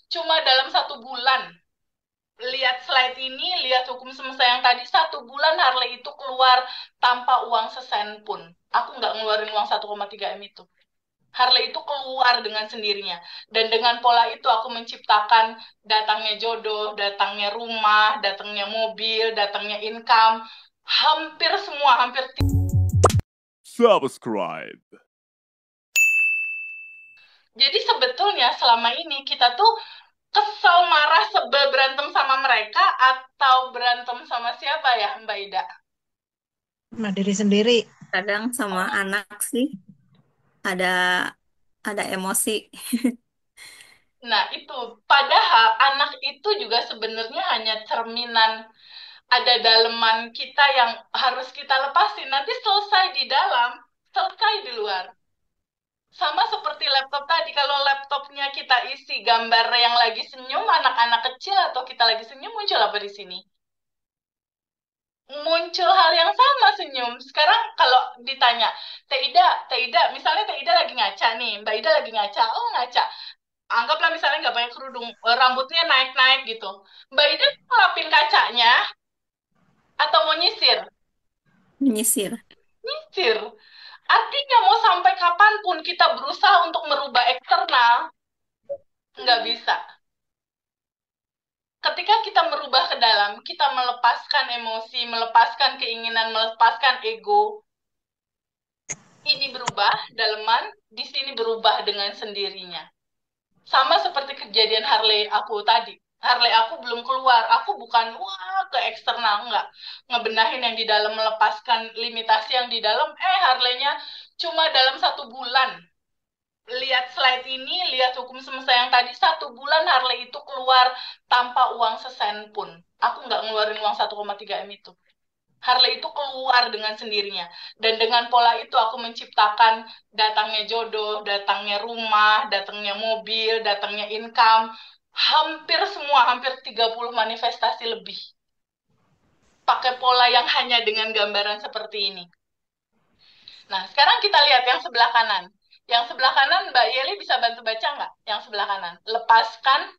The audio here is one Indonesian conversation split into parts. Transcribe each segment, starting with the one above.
Cuma dalam 1 bulan. Lihat slide ini, lihat hukum semesta yang tadi, 1 bulan Harley itu keluar tanpa uang sesen pun. Aku nggak ngeluarin uang 1,3 M itu. Harley itu keluar dengan sendirinya. Dan dengan pola itu aku menciptakan datangnya jodoh, datangnya rumah, datangnya mobil, datangnya income. Hampir semua, hampir. Subscribe. Jadi sebetulnya selama ini kita tuh kesel, marah, sebel, berantem sama mereka atau berantem sama siapa ya, Mbak Ida? Sama diri sendiri. Kadang sama anak sih ada emosi. Nah, itu. Padahal anak itu juga sebenarnya hanya cerminan, ada daleman kita yang harus kita lepasin. Nanti selesai di dalam, selesai di luar. Sama seperti laptop tadi, kalau laptopnya kita isi gambar yang lagi senyum, anak-anak kecil atau kita lagi senyum, muncul apa di sini? Muncul hal yang sama, senyum. Sekarang kalau ditanya, Teh Ida, misalnya Teh Ida lagi ngaca nih, Mbak Ida lagi ngaca, oh ngaca. Anggaplah misalnya nggak pakai kerudung, rambutnya naik-naik gitu. Mbak Ida ngelapin kacanya atau mau nyisir? Menyisir. Nyisir. Artinya mau sampai kapanpun kita berusaha untuk merubah eksternal, nggak bisa. Ketika kita merubah ke dalam, kita melepaskan emosi, melepaskan keinginan, melepaskan ego. Ini berubah, daleman, di sini berubah dengan sendirinya. Sama seperti kejadian Harley aku tadi. Harley aku belum keluar. Aku bukan wah ke eksternal, enggak. Ngebenahin yang di dalam, melepaskan limitasi yang di dalam. Harley-nya cuma dalam 1 bulan. Lihat slide ini, lihat hukum semesta yang tadi, 1 bulan Harley itu keluar tanpa uang sesen pun. Aku nggak ngeluarin uang 1,3 M itu. Harley itu keluar dengan sendirinya. Dan dengan pola itu aku menciptakan datangnya jodoh, datangnya rumah, datangnya mobil, datangnya income. Hampir semua, hampir 30 manifestasi lebih. Pakai pola yang hanya dengan gambaran seperti ini. Nah, sekarang kita lihat yang sebelah kanan. Yang sebelah kanan, Mbak Yeli bisa bantu baca nggak? Yang sebelah kanan. Lepaskan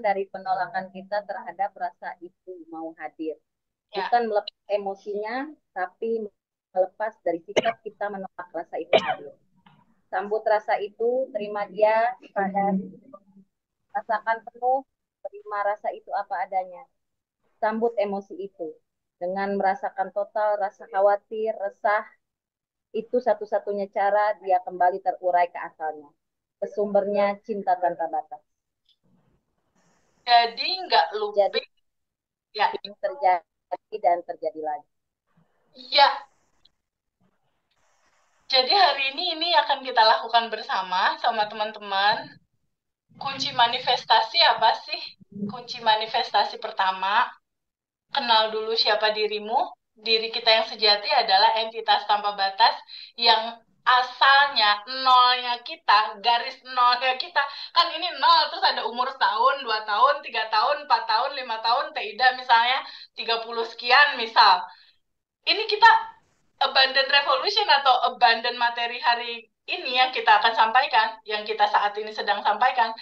dari penolakan kita terhadap rasa itu mau hadir. Ya, Bukan melepas emosinya, tapi melepas dari sikap kita menolak rasa itu hadir. Sambut rasa itu, terima dia, sadar, rasakan penuh, terima rasa itu apa adanya. Sambut emosi itu dengan merasakan total rasa khawatir, resah. Itu satu-satunya cara dia kembali terurai ke asalnya, ke sumbernya cinta tanpa batas. jadi nggak Jadi lupa. Ya, terjadi dan terjadi lagi. ya. Jadi hari ini akan kita lakukan bersama sama teman-teman. Kunci manifestasi apa sih? Kunci manifestasi pertama, kenal dulu siapa dirimu. Diri kita yang sejati adalah entitas tanpa batas yang asalnya nolnya kita, garis nolnya kita. Kan ini nol, terus ada umur setahun, 2 tahun, 3 tahun, 4 tahun, 5 tahun, Teida misalnya 30 sekian misal. Ini kita abundant revolution atau abundant materi hari ini yang kita akan sampaikan, yang kita saat ini sedang sampaikan.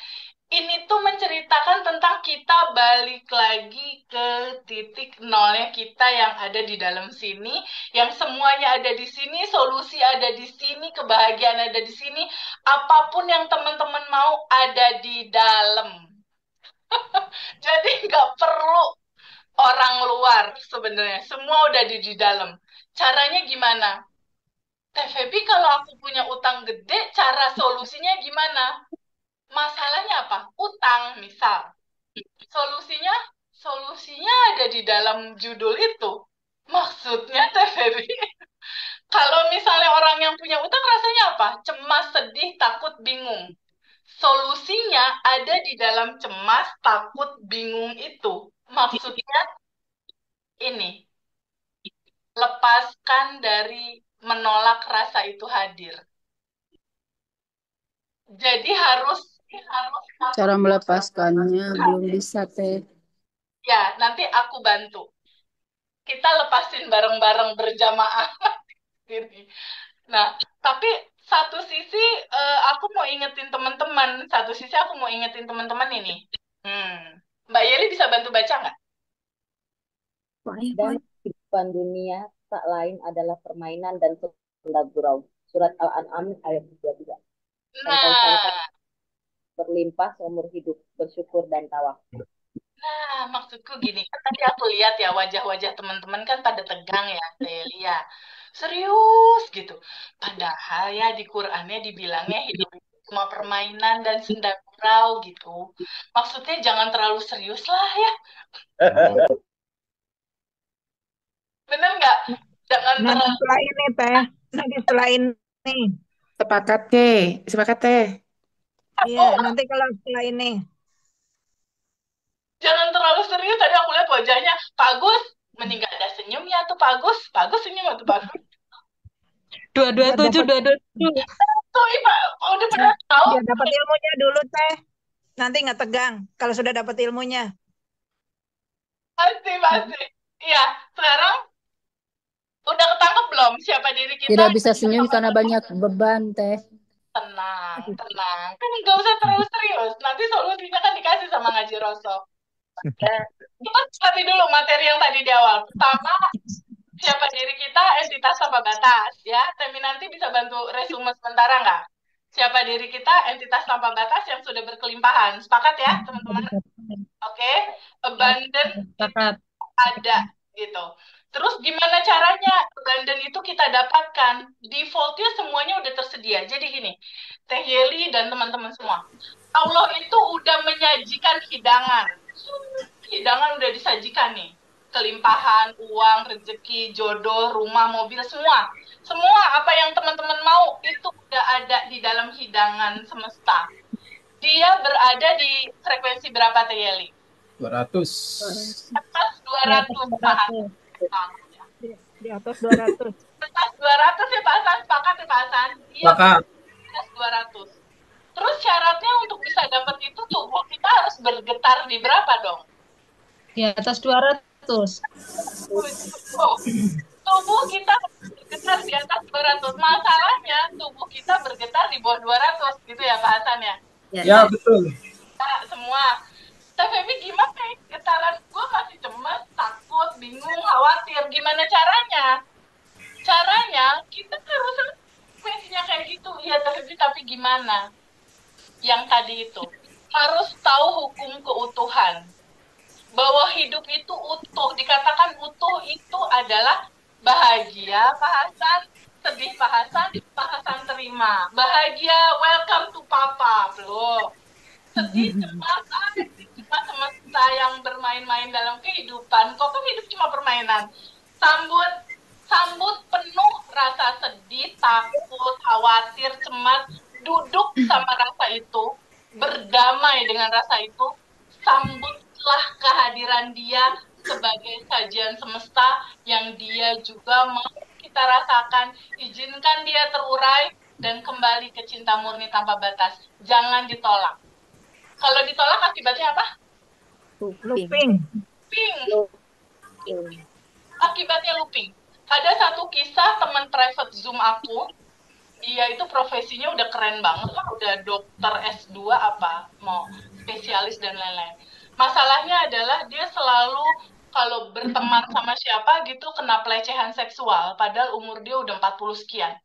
Ini tuh menceritakan tentang kita balik lagi ke titik nolnya kita yang ada di dalam sini, yang semuanya ada di sini, solusi ada di sini, kebahagiaan ada di sini, apapun yang teman-teman mau ada di dalam. Jadi nggak perlu orang luar sebenarnya, semua udah di dalam. Caranya gimana? Teh Febi, kalau aku punya utang gede, cara solusinya gimana? Masalahnya apa? Utang, misal. Solusinya, solusinya ada di dalam judul itu. Maksudnya, Teh Febi, kalau misalnya orang yang punya utang rasanya apa? Cemas, sedih, takut, bingung. Solusinya ada di dalam cemas, takut, bingung itu. Maksudnya ini, lepaskan dari menolak rasa itu hadir. Jadi harus Cara melepaskannya belum bisa, Teh. ya, nanti aku bantu. Kita lepasin bareng-bareng berjamaah. Nah, tapi satu sisi aku mau ingetin teman-teman, satu sisi aku mau ingetin teman-teman ini. Mbak Yeli bisa bantu baca nggak? Dan kehidupan dunia tak lain adalah permainan dan senda gurau. Surat Al-An'am ayat 33. Santai-santai Nah, berlimpah seumur hidup, bersyukur dan tawakal. maksudku gini, kan tadi aku lihat ya wajah-wajah teman-teman kan pada tegang ya, Teh Yeli ya. Serius gitu. Padahal ya di Qur'annya dibilangnya hidup itu cuma permainan dan senda gurau gitu. Maksudnya jangan terlalu serius lah ya. Bener nggak? Jangan Nanti terlalu. setelah ini teh, nanti setelah ini, Sepakat teh, sepakat teh. iya, Oh, nanti kalau setelah ini, jangan terlalu serius. Tadi aku lihat wajahnya Pak Agus. Mending gak ada senyumnya tuh Pak Agus. Pak Agus senyum tuh Pak Agus. 227, 227. Tuh, udah pernah tahu. biar dapat ilmunya dulu teh, nanti nggak tegang kalau sudah dapat ilmunya. Pasti, pasti. Iya, sekarang udah ketangkep belum siapa diri kita? Tidak bisa senyum karena banyak beban, Teh. Tenang, tenang. Kan nggak usah terlalu serius. Nanti solusinya kan dikasih sama Ngaji Roso. Kita cari dulu materi yang tadi di awal. Pertama, siapa diri kita, entitas tanpa batas. Ya, Temi nanti bisa bantu resume sementara nggak? Siapa diri kita, entitas tanpa batas yang sudah berkelimpahan. Sepakat ya, teman-teman? Oke, abundant Sepakat. ada gitu. Terus gimana caranya abundant itu kita dapatkan? Defaultnya semuanya udah tersedia. Jadi gini, Teh Yeli dan teman-teman semua, Allah itu udah menyajikan hidangan. Hidangan udah disajikan nih. Kelimpahan, uang, rezeki, jodoh, rumah, mobil, semua. Semua apa yang teman-teman mau itu udah ada di dalam hidangan semesta. Dia berada di frekuensi berapa, Teh Yeli? 200. Atas 200 Pak. Di atas 200. Atas 200 ya Pak Hasan, sepakat ya Pak Hasan? Iya, Maka atas 200. Terus syaratnya untuk bisa dapat itu tubuh kita harus bergetar di berapa dong? Di atas 200. Oh, tubuh kita bergetar di atas 200. Masalahnya tubuh kita bergetar di bawah 200 gitu ya Pak Hasan ya? ya betul. Nah, semua. Tapi gimana ya? Getaran gue masih cemas, takut, bingung, khawatir. Gimana caranya? Caranya kita harus frekuensinya kayak gitu. Iya, tapi gimana? Yang tadi itu harus tahu hukum keutuhan. Bahwa hidup itu utuh. Dikatakan utuh itu adalah bahagia, Pak Hasan. Sedih, Pak Hasan. Pak Hasan terima. Bahagia, welcome to Papa. Belum. Sedih, cemas, cuma semesta yang bermain-main dalam kehidupan. Kok kan hidup cuma permainan. Sambut penuh rasa sedih, takut, khawatir, cemas. Duduk sama rasa itu, berdamai dengan rasa itu. Sambutlah kehadiran dia sebagai sajian semesta yang dia juga mau kita rasakan. Izinkan dia terurai dan kembali ke cinta murni tanpa batas. Jangan ditolak. Kalau ditolak akibatnya apa? Looping. Looping. Akibatnya looping. Ada satu kisah teman private Zoom aku, dia itu profesinya udah keren banget lah, udah dokter S2 apa, mau spesialis dan lain-lain. Masalahnya adalah dia selalu kalau berteman sama siapa gitu kena pelecehan seksual, padahal umur dia udah 40 sekian.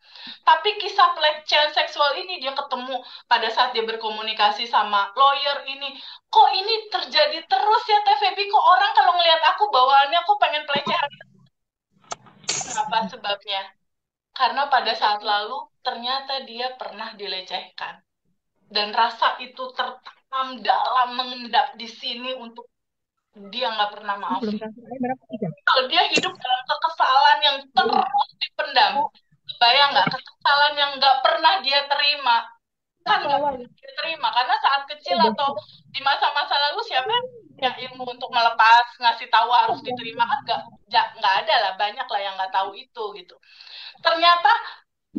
Tapi kisah pelecehan seksual ini dia ketemu pada saat dia berkomunikasi sama lawyer ini. Kok ini terjadi terus ya Teh Febi? Kok orang kalau ngelihat aku bawaannya kok pengen pelecehan? Kenapa sebabnya? Karena pada saat lalu ternyata dia pernah dilecehkan. Dan rasa itu tertanam dalam, mengendap di sini untuk dia nggak pernah maafin. Kalau dia hidup dalam kekesalan yang terus dipendam, bayang nggak kekesalan yang nggak pernah dia terima, kan nggak pernah dia terima karena saat kecil atau di masa-masa lalu siapa yang ilmu untuk melepas ngasih tahu harus diterima kan nggak ada lah, banyak lah yang nggak tahu itu gitu. Ternyata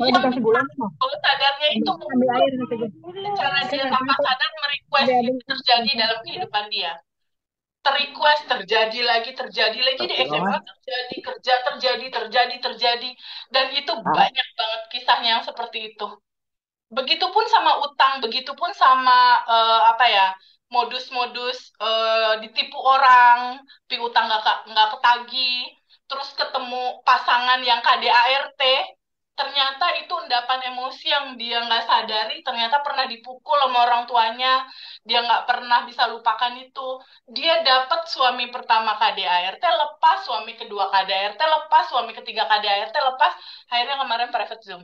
yang sadarnya itu cara dia tanpa sadar merequest itu terjadi dalam kehidupan dia. Terrequest, terjadi lagi di SMA terjadi, terjadi, dan itu banyak banget kisahnya yang seperti itu. Begitupun sama utang, begitupun sama apa ya, modus-modus ditipu orang, piutang nggak ketagih, terus ketemu pasangan yang KDART, ternyata itu endapan emosi yang dia nggak sadari, ternyata pernah dipukul sama orang tuanya, dia nggak pernah bisa lupakan itu. Dia dapat suami pertama KDART lepas, suami kedua KDART lepas, suami ketiga KDART lepas, akhirnya kemarin private Zoom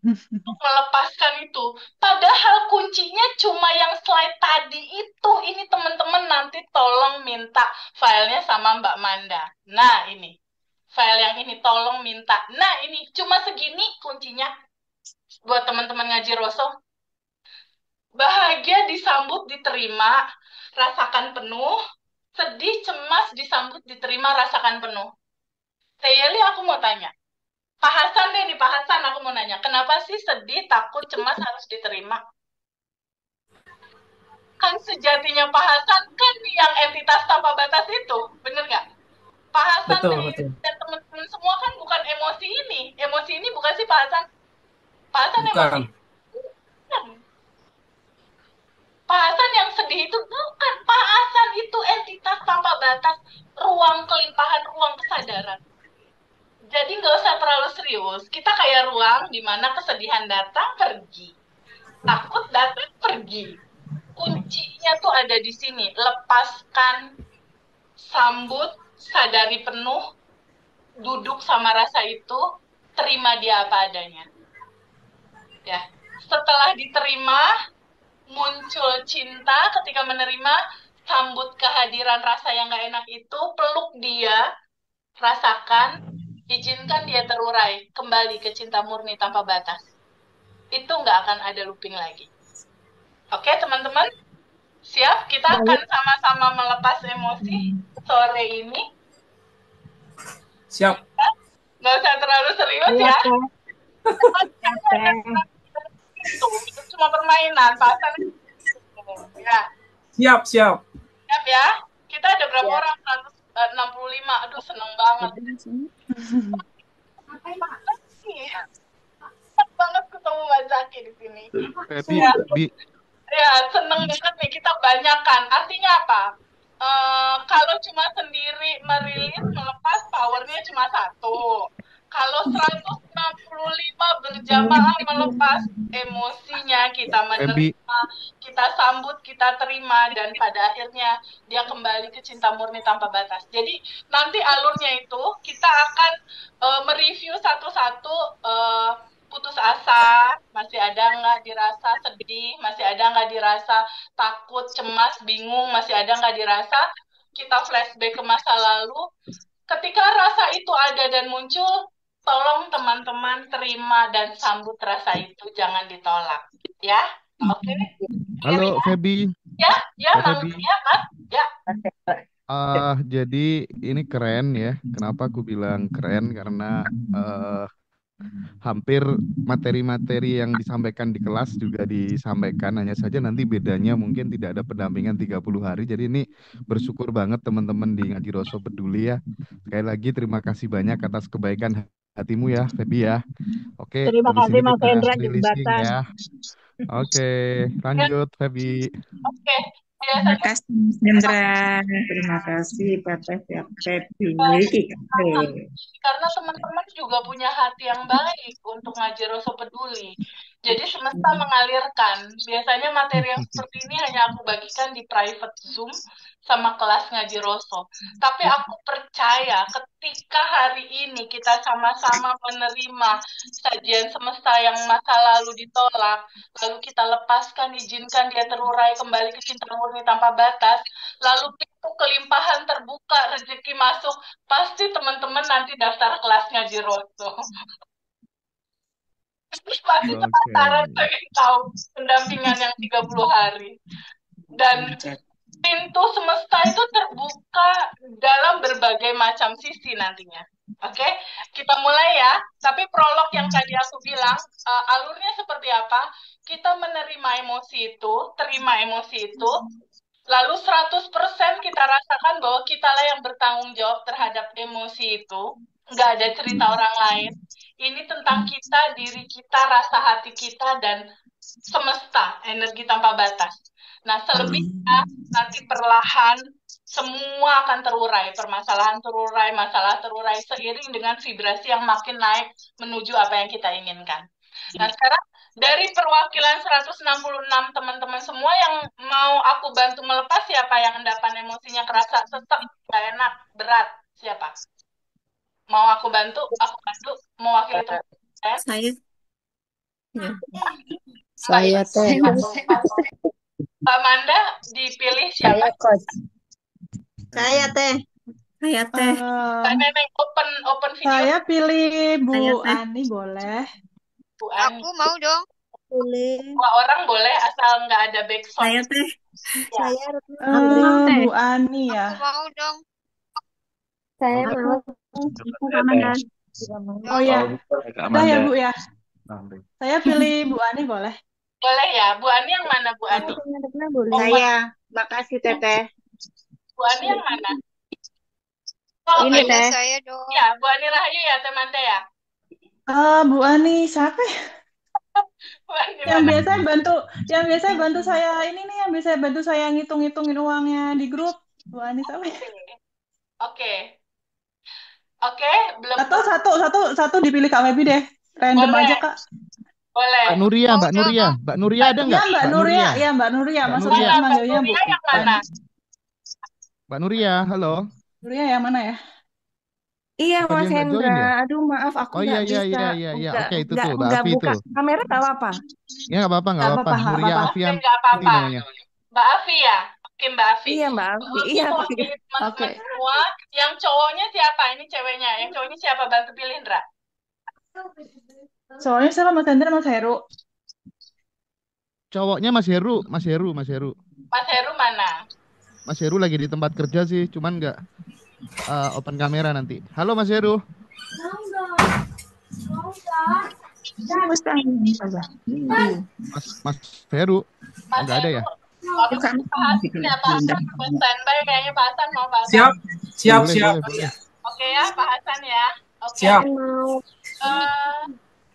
untuk melepaskan itu. Padahal kuncinya cuma yang slide tadi itu. Ini teman-teman nanti tolong minta filenya sama Mbak Manda. Nah ini, file yang ini tolong minta. Nah ini, cuma segini kuncinya buat teman-teman ngaji Roso. Bahagia disambut diterima, rasakan penuh. Sedih, cemas, disambut diterima, rasakan penuh. Teh Yeli, aku mau tanya. Pak Hasan deh nih, Pak Hasan aku mau nanya, kenapa sih sedih, takut, cemas harus diterima? Kan sejatinya Pak Hasan kan yang entitas tanpa batas itu, bener nggak? Pak Hasan Betul, betul. dan teman-teman semua kan bukan emosi ini. Emosi ini bukan sih Pak Hasan? Pak Hasan emosi. Bukan. Bukan. Pak Hasan yang sedih itu bukan. Pak Hasan itu entitas tanpa batas, ruang kelimpahan, ruang kesadaran. Jadi nggak usah terlalu serius. Kita kayak ruang di mana kesedihan datang, pergi. Takut datang, pergi. Kuncinya tuh ada di sini. Lepaskan, sambut, sadari penuh, duduk sama rasa itu, terima dia apa adanya. Ya. Setelah diterima, muncul cinta ketika menerima, sambut kehadiran rasa yang nggak enak itu, peluk dia, rasakan, izinkan dia terurai, kembali ke cinta murni tanpa batas. Itu nggak akan ada looping lagi. Oke, teman-teman? Siap? Kita akan sama-sama melepas emosi sore ini. Siap. Nggak usah terlalu serius ya. Itu cuma permainan. Pasan. Ya. Siap, siap. Siap ya? Kita ada berapa orang? 165. Aduh, seneng banget. Seneng banget ketemu Mbak Zaki di sini. Ya, seneng banget nih. Kita banyakan. Artinya apa? Kalau cuma sendiri merilis, melepas, powernya cuma 1. Kalau 165 berjamaah melepas, emosinya kita menerima, kita sambut, kita terima, dan pada akhirnya dia kembali ke cinta murni tanpa batas. Jadi nanti alurnya itu kita akan mereview satu-satu, putus asa, masih ada nggak dirasa sedih, masih ada nggak dirasa takut, cemas, bingung, masih ada nggak dirasa, kita flashback ke masa lalu. Ketika rasa itu ada dan muncul, tolong teman-teman terima dan sambut rasa itu, jangan ditolak. Ya, oke? Halo Feby. Ya, Feby. ya, Mas. Ya. Jadi ini keren ya. Kenapa aku bilang keren? Karena hampir materi-materi yang disampaikan di kelas juga disampaikan, hanya saja nanti bedanya mungkin tidak ada pendampingan 30 hari. Jadi ini bersyukur banget teman-teman di Ngaji Roso peduli ya. Sekali lagi terima kasih banyak atas kebaikan hatimu ya Feby ya. Oke, Terima habis kasih ini Mas kita Hendra releasing jembatan. ya. Oke, lanjut Feby. Oke. Terima kasih Mas Hendra. Terima kasih Pak Feby. Karena teman-teman juga punya hati yang baik untuk Ngaji Roso peduli. Jadi semesta mengalirkan. Biasanya materi yang seperti ini hanya aku bagikan di private Zoom sama kelas Ngaji Roso. Tapi aku percaya ketika hari ini kita sama-sama menerima sajian semesta yang masa lalu ditolak, lalu kita lepaskan, izinkan dia terurai kembali ke cinta murni tanpa batas, lalu pintu kelimpahan terbuka, rezeki masuk, pasti teman-teman nanti daftar kelas Ngaji Roso. Pasti penasaran pengen tahu pendampingan yang 30 hari. Dan pintu semesta itu terbuka dalam berbagai macam sisi nantinya. Oke, kita mulai ya. Tapi prolog yang tadi aku bilang, alurnya seperti apa? Kita menerima emosi itu, terima emosi itu, lalu 100% kita rasakan bahwa kitalah yang bertanggung jawab terhadap emosi itu. nggak ada cerita orang lain. Ini tentang kita, diri kita, rasa hati kita, dan semesta, energi tanpa batas. Nah, selebihnya nanti perlahan semua akan terurai, permasalahan terurai, masalah terurai seiring dengan vibrasi yang makin naik menuju apa yang kita inginkan. Nah, sekarang dari perwakilan 166 teman-teman semua yang mau aku bantu melepas, siapa yang endapan emosinya kerasa sesek, gak enak, berat, siapa? Mau aku bantu? Aku bantu mewakili teman saya. Saya. Ya. Saya teh. Mbak Manda dipilih siapa? Saya coach. Saya teh. Saya teh. Mbak Neneng open video. Saya pilih Bu Saya teh. Ani boleh. Bu Ani. Aku mau dong. Boleh. Dua orang boleh asal nggak ada backsound. Saya teh. Ya. Saya Bu Ani Aku ya. mau dong. Saya mau. Oh ya, udah ya Bu ya. Saya pilih Bu Ani boleh. Boleh ya. Bu Ani yang mana Bu Ani? Saya. Makasih Teteh. Bu Ani yang mana? Oh, Ini Ada Teh. saya dong. ya, Bu Ani Rahayu ya, teman ya. Bu Ani siapa ya? Bu Ani Yang mana? biasa bantu saya ini nih, yang biasa bantu saya ngitung-ngitungin uangnya di grup. Bu Ani siapa ya? Oke. Oke, belum. Atau satu dipilih Kak Febi deh. Random Boleh. aja Kak. Boleh. Mbak Nuria, Mbak Nuria, Mbak Nuria ada Ya nggak? Mbak Nuria, ya Mbak Nuria. Mbak Maksudnya Nuria. manggilnya Bu. Nuria yang mana? Mbak Nuria, halo. Nuria yang mana ya? Iya, Apa Mas dia nggak join Hendra. ya? Aduh, maaf, aku Oh iya nggak iya bisa. iya iya. Nggak, Oke, itu nggak, tuh Mbak nggak Afi buka tuh. kamera, tahu apa? Ya nggak apa-apa, nggak Nggak apa-apa. apa-apa, nggak Nuria apa-apa. Afian Oke, nggak Putri apa-apa. namanya. Mbak Afi ya? Oke, Mbak Afi. Iya, Mbak Afi. Untuk Iya, mewakili teman-teman Oke. semua, yang cowoknya siapa? Ini ceweknya. Yang cowoknya siapa? Bantu pilih, Indra. Soalnya siapa Mas Hendra, Mas Heru? Cowoknya Mas Heru, Mas Heru, Mas Heru. Mas Heru mana? Mas Heru lagi di tempat kerja sih, cuman nggak open kamera nanti. Halo Mas Heru. Mas Heru. Mas Nggak ada Heru. ya? Waktu Pak Hasan ya, Pak Hasan standby kayaknya Pak Hasan mau Pak Hasan. Siap, siap, Boleh, siap. boleh, boleh. Oke ya, Pak Hasan ya. Oke. Siap.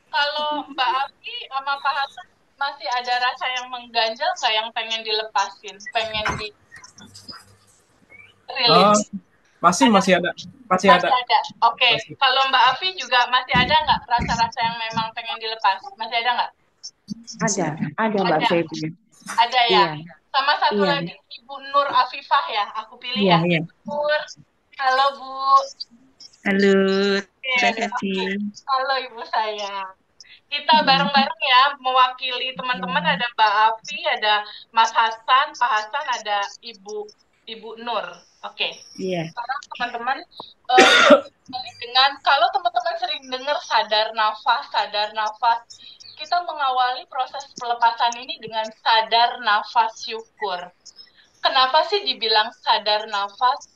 Kalau Mbak Afi sama Pak Hasan masih ada rasa yang mengganjal nggak yang pengen dilepasin, pengen di rilis? Masih ada. Masih ada. Masih ada. Oke. Masih. Kalau Mbak Afi juga masih ada nggak rasa-rasa yang memang pengen dilepas? Masih ada nggak? Ada Mbak Ada. Febi. Ada ya. Iya. Sama satu Iya. lagi Ibu Nur Afifah ya. Aku pilih Iya, ya. iya. Nur. Halo Bu. Halo, Oke. terima kasih. Halo Ibu sayang. Kita bareng-bareng ya mewakili teman-teman, ada Mbak Afi, ada Mas Hasan, Pak Hasan, ada Ibu Nur. Oke. Iya. Sekarang teman-teman dengan kalau teman-teman sering dengar sadar nafas, kita mengawali proses pelepasan ini dengan sadar nafas syukur. Kenapa sih dibilang sadar nafas?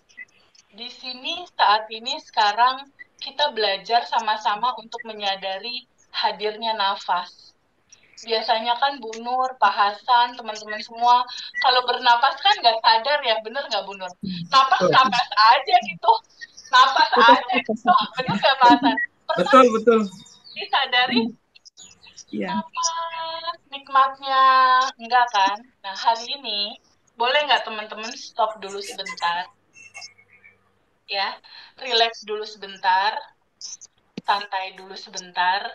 Di sini saat ini sekarang kita belajar sama-sama untuk menyadari hadirnya nafas. Biasanya kan Bu Nur, Pak Hasan, teman-teman semua, kalau bernapas kan nggak sadar ya, bener nggak Bu Nur? Napas aja gitu. Napas aja gitu. Bener nggak Pak Hasan? Pernah Betul. disadari Iya. napas nikmatnya? Enggak kan? Nah, hari ini boleh nggak teman-teman stop dulu sebentar? Ya, relax dulu sebentar, santai dulu sebentar.